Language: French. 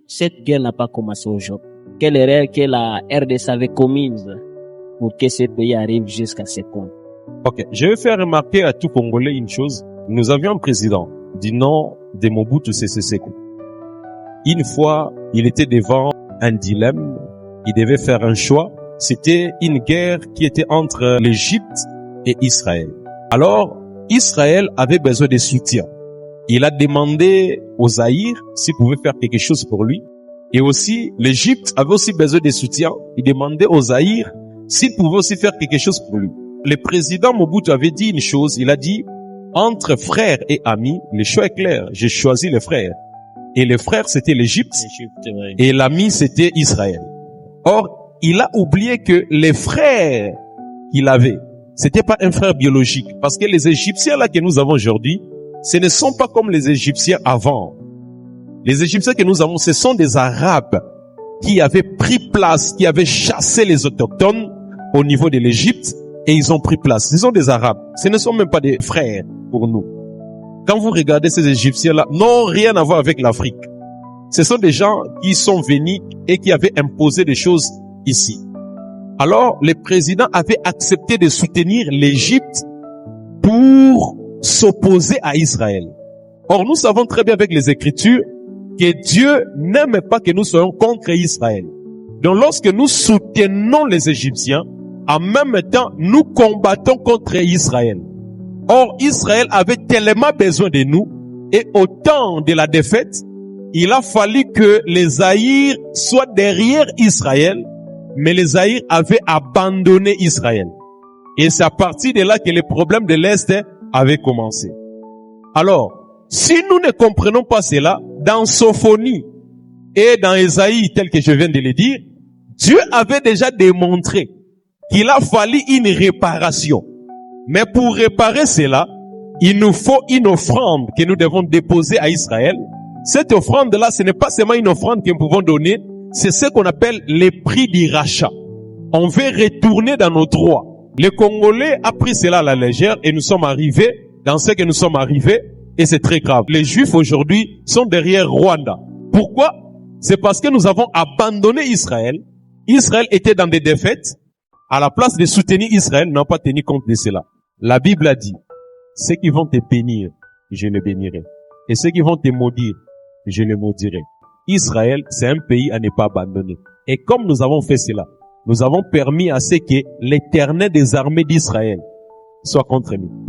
cette guerre n'a pas commencé aujourd'hui? Quelle erreur que la RDC avait commise pour que ce pays arrive jusqu'à ce point? Ok, je vais faire remarquer à tout Congolais une chose. Nous avions un président du nom de Mobutu Sese Seko. Une fois, il était devant un dilemme. Il devait faire un choix. C'était une guerre qui était entre l'Égypte et Israël. Alors, Israël avait besoin de soutien. Il a demandé aux Zaïre s'ils pouvaient faire quelque chose pour lui. Et aussi, l'Égypte avait aussi besoin de soutien. Il demandait aux Zaïre s'ils pouvaient aussi faire quelque chose pour lui. Le président Mobutu avait dit une chose. Il a dit, entre frères et amis, le choix est clair. J'ai choisi les frères. Et les frères, c'était l'Égypte. Et l'ami, c'était Israël. Or, il a oublié que les frères qu'il avait, c'était pas un frère biologique. Parce que les Égyptiens là que nous avons aujourd'hui, ce ne sont pas comme les Égyptiens avant. Les Égyptiens que nous avons, ce sont des Arabes qui avaient pris place, qui avaient chassé les autochtones au niveau de l'Égypte et ils ont pris place. Ce sont des Arabes. Ce ne sont même pas des frères pour nous. Quand vous regardez ces Égyptiens-là, n'ont rien à voir avec l'Afrique. Ce sont des gens qui sont venus et qui avaient imposé des choses ici. Alors, le président avait accepté de soutenir l'Égypte pour s'opposer à Israël. Or, nous savons très bien avec les Écritures que Dieu n'aime pas que nous soyons contre Israël. Donc, lorsque nous soutenons les Égyptiens, en même temps, nous combattons contre Israël. Or, Israël avait tellement besoin de nous, et au temps de la défaite, il a fallu que les Zaïre soient derrière Israël, mais les Zaïre avaient abandonné Israël. Et c'est à partir de là que les problèmes de l'Est avaient commencé. Alors, si nous ne comprenons pas cela, dans Sophonie et dans Ésaïe, tel que je viens de le dire, Dieu avait déjà démontré qu'il a fallu une réparation. Mais pour réparer cela, il nous faut une offrande que nous devons déposer à Israël. Cette offrande-là, ce n'est pas seulement une offrande que nous pouvons donner, c'est ce qu'on appelle les prix du rachat. On veut retourner dans nos droits. Les Congolais ont pris cela à la légère et nous sommes arrivés dans ce que nous sommes arrivés et c'est très grave. Les Juifs aujourd'hui sont derrière Rwanda. Pourquoi? C'est parce que nous avons abandonné Israël. Israël était dans des défaites. À la place de soutenir Israël, n'a pas tenu compte de cela. La Bible a dit, ceux qui vont te bénir, je les bénirai. Et ceux qui vont te maudire, je les maudirai. Israël, c'est un pays à ne pas abandonner. Et comme nous avons fait cela, nous avons permis à ce que l'Éternel des armées d'Israël soit contre nous.